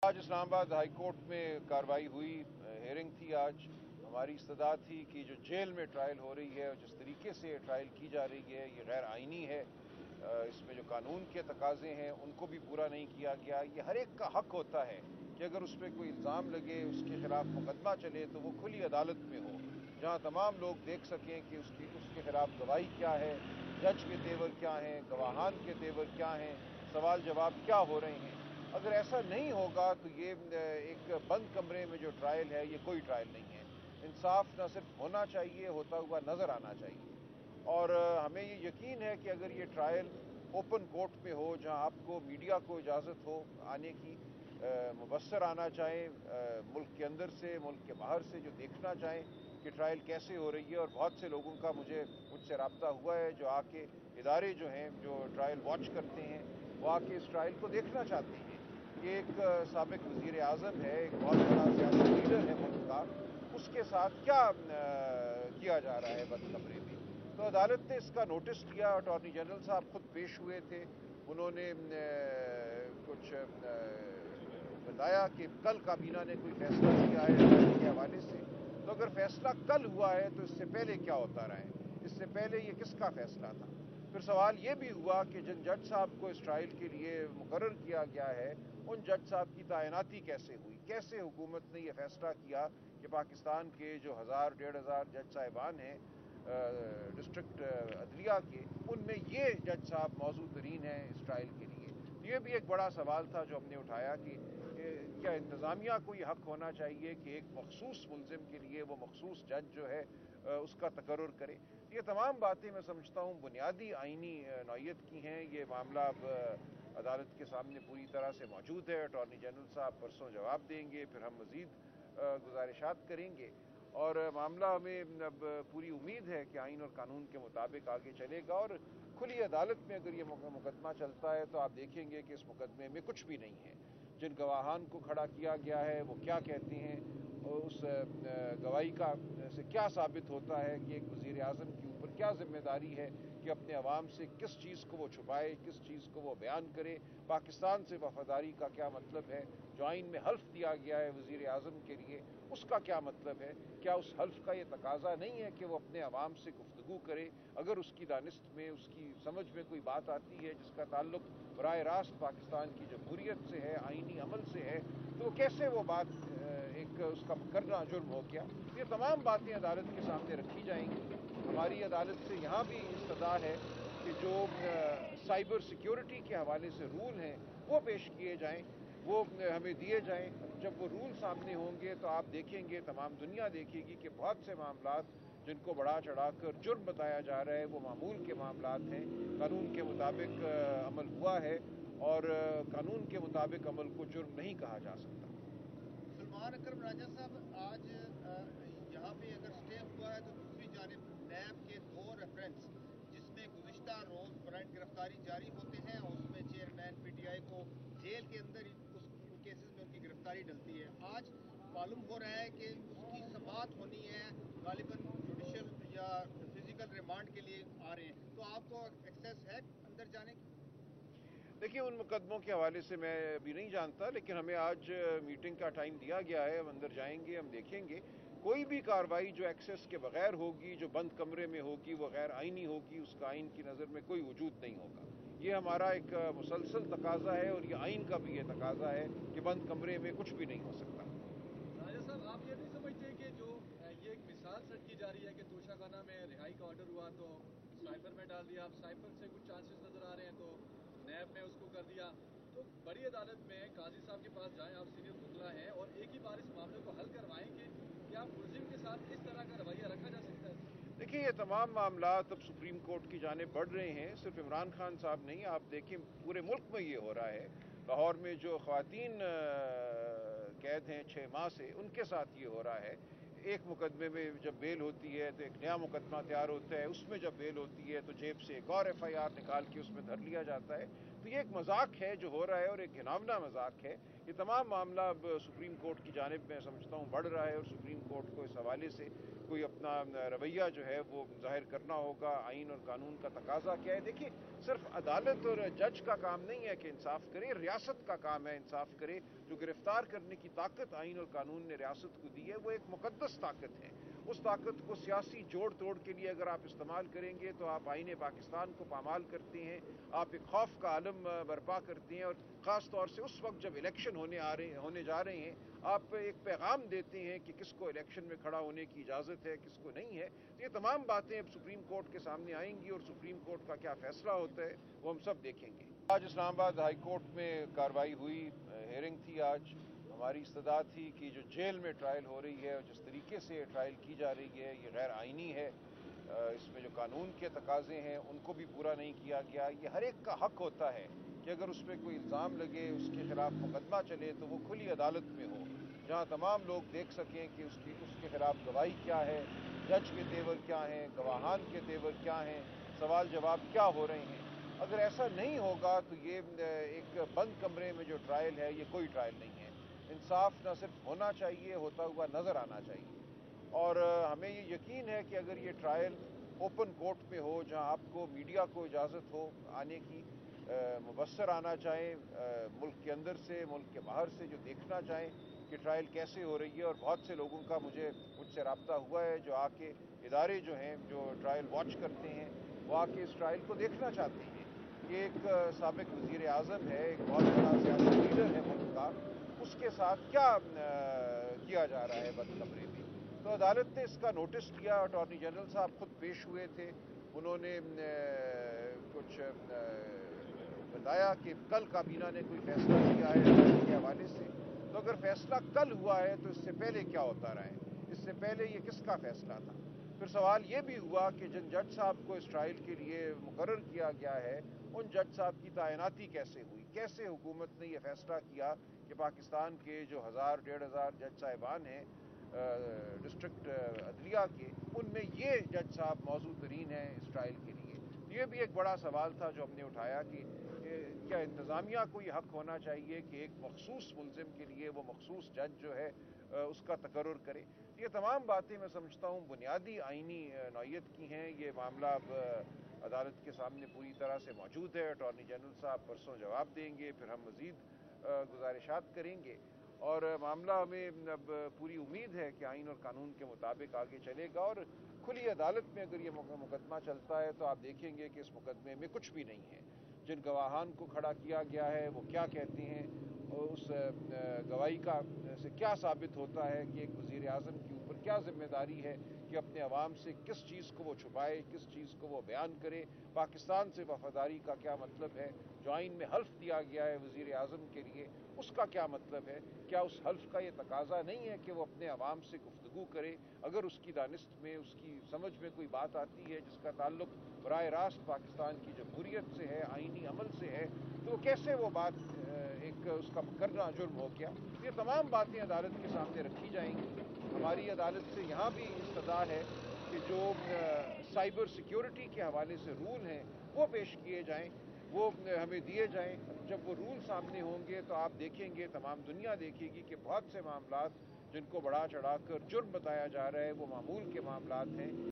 आज Islamabad high court में कार्रवाई हुई, हेयरिंग थी। आज हमारी इस्तदा थी कि जो जेल में ट्रायल हो रही है और जिस तरीके से ट्रायल की जा रही है ये गैर आइनी है। इसमें जो कानून के तकाजे हैं उनको भी पूरा नहीं किया गया। ये हर एक का हक होता है कि अगर उस पर कोई इल्ज़ाम लगे, उसके खिलाफ मुकदमा चले तो वो खुली अदालत में हो, जहाँ तमाम लोग देख सकें कि उसके खिलाफ गवाही क्या है, जज के तेवर क्या हैं, गवाहान के तेवर क्या हैं, सवाल जवाब क्या हो रहे हैं। अगर ऐसा नहीं होगा तो ये एक बंद कमरे में जो ट्रायल है ये कोई ट्रायल नहीं है। इंसाफ न सिर्फ होना चाहिए, होता हुआ नज़र आना चाहिए। और हमें ये यकीन है कि अगर ये ट्रायल ओपन कोर्ट में हो, जहां आपको मीडिया को इजाज़त हो आने की, मुबस्सर आना चाहें मुल्क के अंदर से, मुल्क के बाहर से, जो देखना चाहें कि ट्रायल कैसे हो रही है। और बहुत से लोगों का मुझसे रब्ता हुआ है जो आके इदारे जो हैं जो ट्रायल वॉच करते हैं वो आके इस ट्रायल को देखना चाहते हैं। ये एक साबिक वज़ीर आज़म है, एक बहुत बड़ा सियासी लीडर है मुल्क का, उसके साथ क्या किया जा रहा है बंद कमरे में। तो अदालत ने इसका नोटिस लिया। अटॉर्नी जनरल साहब खुद पेश हुए थे। उन्होंने कुछ बताया कि कल काबीना ने कोई फैसला किया है ट्रायल के हवाले से। तो अगर फैसला कल हुआ है तो इससे पहले क्या होता रहा है, इससे पहले ये किसका फैसला था। फिर सवाल ये भी हुआ कि जिन जज साहब को इस ट्रायल के लिए मुकर्रर किया गया है उन जज साहब की तैनाती कैसे हुई, कैसे हुकूमत ने यह फैसला किया कि पाकिस्तान के जो 1000-1500 जज साहिबान हैं डिस्ट्रिक्ट अदलिया के, उनमें ये जज साहब मौजू तरीन हैं इस ट्रायल के लिए। ये भी एक बड़ा सवाल था जो हमने उठाया कि क्या इंतज़ामिया को ये हक होना चाहिए कि एक मखसूस मुलजिम के लिए वो मखसूस जज जो है उसका तकर्रुर करे। ये तमाम बातें मैं समझता हूँ बुनियादी आइनी नौयत की हैं। ये मामला अब अदालत के सामने पूरी तरह से मौजूद है। अटॉर्नी जनरल साहब परसों जवाब देंगे, फिर हम मज़ीद गुजारिशात करेंगे। और मामला हमें अब पूरी उम्मीद है कि आइन और कानून के मुताबिक आगे चलेगा। और खुली अदालत में अगर ये मुकदमा चलता है तो आप देखेंगे कि इस मुकदमे में कुछ भी नहीं है। जिन गवाहान को खड़ा किया गया है वो क्या कहते हैं, उस गवाही का से क्या साबित होता है कि एक वज़ीर आज़म के ऊपर क्या जिम्मेदारी है कि अपने अवाम से किस चीज़ को वो छुपाए, किस चीज़ को वो बयान करे। पाकिस्तान से वफादारी का क्या मतलब है। जो आइन में हल्फ दिया गया है वज़ीर आज़म के लिए, उसका क्या मतलब है। क्या उस हल्फ का ये तकाजा नहीं है कि वो अपने अवाम से गुफ्तगू करे। अगर उसकी दानिस्त में, उसकी समझ में कोई बात आती है जिसका ताल्लुक बराह रास्त पाकिस्तान की जमहूरियत से है, आइनी अमल से है, तो कैसे वो बात एक उसका करना जुर्म हो गया। ये तमाम बातें अदालत के सामने रखी जाएंगी। हमारी अदालत से यहाँ भी इस्तदा है कि जो साइबर सिक्योरिटी के हवाले से रूल हैं वो पेश किए जाएं, वो हमें दिए जाएं। जब वो रूल सामने होंगे तो आप देखेंगे, तमाम दुनिया देखेगी कि बहुत से मामलात जिनको बढ़ा चढ़ाकर जुर्म बताया जा रहा है वो मामूल के मामलात हैं। कानून के मुताबिक अमल हुआ है और कानून के मुताबिक अमल को जुर्म नहीं कहा जा सकता। सलमान अकरम राजा साहब, आज यहाँ पे अगर स्टे हुआ है तो दूसरी जानिब नैब के 2 रेफरेंस जिसमें गुज़िश्ता रोज़ वारंट गिरफ्तारी जारी होते हैं और उसमें चेयरमैन पीटीआई को जेल के अंदर ही उन केसेस में उनकी गिरफ्तारी डलती है। आज मालूम हो रहा है कि उसकी समाअत होनी है, गालिबन जुडिशल या फिजिकल रिमांड के लिए आ रहे हैं, तो आपको एक्सेस है अंदर जाने की? देखिए, उन मुकदमों के हवाले से मैं अभी नहीं जानता, लेकिन हमें आज मीटिंग का टाइम दिया गया है। हम अंदर जाएंगे, हम देखेंगे। कोई भी कार्रवाई जो एक्सेस के बगैर होगी, जो बंद कमरे में होगी, वो गैर आइनी होगी, उसका आइन की नज़र में कोई वजूद नहीं होगा। ये हमारा एक मुसलसल तकाजा है और ये आइन का भी ये तकाजा है कि बंद कमरे में कुछ भी नहीं हो सकता। राजा साहब, आप ये नहीं समझते कि जो ये एक मिसाल सेट की जा रही है कि तोशाखाना में रिहाई का ऑर्डर हुआ तो साइबर में डाल दिया, अब साइबर से कुछ चांसेस नजर आ रहे हैं तो नैब में उसको कर दिया, तो बड़ी अदालत में काजी साहब के पास जाएं, आप सीनियर वकला हैं, और एक ही बार इस मामले को हल करवाएं कि क्या मुलजिम के साथ इस तरह का रवैया रखा जा सकता है? देखिए, ये तमाम मामला अब सुप्रीम कोर्ट की जानिब बढ़ रहे हैं। सिर्फ इमरान खान साहब नहीं, आप देखें पूरे मुल्क में ये हो रहा है। लाहौर में जो ख़वातीन कैद हैं 6 माह से, उनके साथ ये हो रहा है। एक मुकदमे में जब बेल होती है तो एक नया मुकदमा तैयार होता है, उसमें जब बेल होती है तो जेब से एक और FIR निकाल के उसमें धर लिया जाता है। तो ये एक मजाक है जो हो रहा है और एक घिनौना मजाक है। یہ تمام معاملہ اب سپریم کورٹ کی جانب میں سمجھتا ہوں بڑھ رہا ہے اور سپریم کورٹ کو اس حوالے سے کوئی اپنا رویہ جو ہے وہ ظاہر کرنا ہوگا. آئین اور قانون کا تقاضا کیا ہے؟ دیکھیے صرف عدالت اور جج کا کام نہیں ہے کہ انصاف کرے، ریاست کا کام ہے انصاف کرے. جو گرفتار کرنے کی طاقت آئین اور قانون نے ریاست کو دی ہے وہ ایک مقدس طاقت ہے. اس طاقت کو سیاسی جوڑ توڑ کے لیے اگر آپ استعمال کریں گے تو آپ آئین پاکستان کو پامال کرتے ہیں، آپ ایک خوف کا عالم برپا کرتے ہیں. اور خاص طور سے اس وقت جب الیکشن ہونے جا رہے ہیں آپ ایک پیغام دیتے ہیں کہ کس کو الیکشن میں کھڑا ہونے کی اجازت ہے، کس کو نہیں ہے. تو یہ تمام باتیں اب سپریم کورٹ کے سامنے آئیں گی اور سپریم کورٹ کا کیا فیصلہ ہوتا ہے وہ ہم سب دیکھیں گے. آج اسلام آباد ہائی کورٹ میں کارروائی ہوئی، ہیئرنگ تھی. آج ہماری استدعا تھی کہ جو جیل میں ٹرائل ہو رہی ہے اور جس طریقے سے یہ ٹرائل کی جا رہی ہے یہ غیر آئینی ہے. اس میں جو قانون کے تقاضے ہیں ان کو بھی پورا نہیں کیا گیا. یہ ہر ایک کا حق ہوتا ہے کہ اگر اس پہ کوئی الزام لگے، اس کے خلاف مقدمہ چلے تو وہ کھلی عدالت میں ہو، جہاں تمام لوگ دیکھ سکیں کہ اس کے خلاف گواہی کیا ہے، جج کے تیور کیا ہیں، گواہان کے تیور کیا ہیں، سوال جواب کیا ہو رہے ہیں. اگر ایسا نہیں ہوگا تو یہ ایک بند کمرے میں جو ٹرائل ہے یہ کوئی ٹرائل نہیں ہے. انصاف نہ صرف ہونا چاہیے، ہوتا ہوا نظر آنا چاہیے. اور ہمیں یہ یقین ہے کہ اگر یہ ٹرائل اوپن کورٹ میں ہو، جہاں آپ کو میڈیا کو اجازت ہو آنے کی، مبصر آنا چاہیں ملک کے اندر سے، ملک کے باہر سے، جو دیکھنا چاہیں کہ ٹرائل کیسے ہو رہی ہے. اور بہت سے لوگوں کا مجھ سے رابطہ ہوا ہے جو آ کے ادارے جو ہیں جو ٹرائل واچ کرتے ہیں وہ آ کے اس ٹرائل کو دیکھنا چاہتے ہیں کہ ایک سابق وزیر اعظم ہے، ایک بہت بڑا سیاسی لیڈر ہے ملک کا، اس کے ساتھ کیا کیا جا رہا ہے بند کمرے میں. تو عدالت نے اس کا نوٹس لیا. اٹارنی جنرل صاحب خود پیش ہوئے تھے، انہوں نے کچھ بتایا کہ کل کابینہ نے کوئی فیصلہ کیا ہے ٹرائل کے حوالے سے. تو اگر فیصلہ کل ہوا ہے تو اس سے پہلے کیا ہوتا رہا ہے؟ اس سے پہلے یہ کس کا فیصلہ تھا؟ پھر سوال یہ بھی ہوا کہ جن جج صاحب کو اس ٹرائل کے لیے مقرر کیا گیا ہے ان جج صاحب کی تعیناتی کیسے ہوئی؟ کیسے حکومت نے یہ فیصلہ کیا کہ پاکستان کے جو 1000-1500 جج صاحبان ہیں ڈسٹرکٹ عدلیہ کے، ان میں یہ جج صاحب موزوں ترین ہیں اس ٹرائل کے لیے؟ یہ بھی ایک بڑا سوال تھا جو ہم نے اٹھایا کہ کیا انتظامیہ کو یہ حق ہونا چاہیے کہ ایک مخصوص ملزم کے لیے وہ مخصوص جج جو ہے اس کا تقرر کرے. یہ تمام باتیں میں سمجھتا ہوں بنیادی آئینی نوعیت کی ہیں. یہ معاملہ اب عدالت کے سامنے پوری طرح سے موجود ہے. اٹارنی جنرل صاحب پرسوں جواب دیں گے، پھر ہم مزید گزارشات کریں گے. اور معاملہ ہمیں اب پوری امید ہے کہ آئین اور قانون کے مطابق آگے چلے گا. اور کھلی عدالت میں اگر یہ مقدمہ چلتا ہے تو آپ دیکھیں گے کہ اس مقدمے میں کچھ بھی نہیں ہے. جن گواہان کو کھڑا کیا گیا ہے وہ کیا کہتے ہیں، اس گواہی کا سے کیا ثابت ہوتا ہے کہ ایک وزیر اعظم کے اوپر کیا ذمہ داری ہے کہ اپنے عوام سے کس چیز کو وہ چھپائے، کس چیز کو وہ بیان کرے. پاکستان سے وفاداری کا کیا مطلب ہے؟ جو آئین میں حلف دیا گیا ہے وزیر اعظم کے لیے اس کا کیا مطلب ہے؟ کیا اس حلف کا یہ تقاضا نہیں ہے کہ وہ اپنے عوام سے گفتگو کرے؟ اگر اس کی دانست میں، اس کی سمجھ میں کوئی بات آتی ہے جس کا تعلق براہ راست پاکستان کی جمہوریت سے ہے، آئینی عمل سے ہے، تو کیسے وہ بات ایک اس کا کرنا جرم ہو گیا؟ یہ تمام باتیں عدالت کے سامنے رکھی جائیں گی. ہماری عدالت سے یہاں بھی استدعا ہے کہ جو سائبر سیکیورٹی کے حوالے سے رول ہیں وہ پیش کیے جائیں، وہ ہمیں دیے جائیں. جب وہ رول سامنے ہوں گے تو آپ دیکھیں گے، تمام دنیا دیکھے گی کہ بہت سے معاملات جن کو بڑھا چڑھا کر جرم بتایا جا رہا ہے وہ معمول کے معاملات ہیں.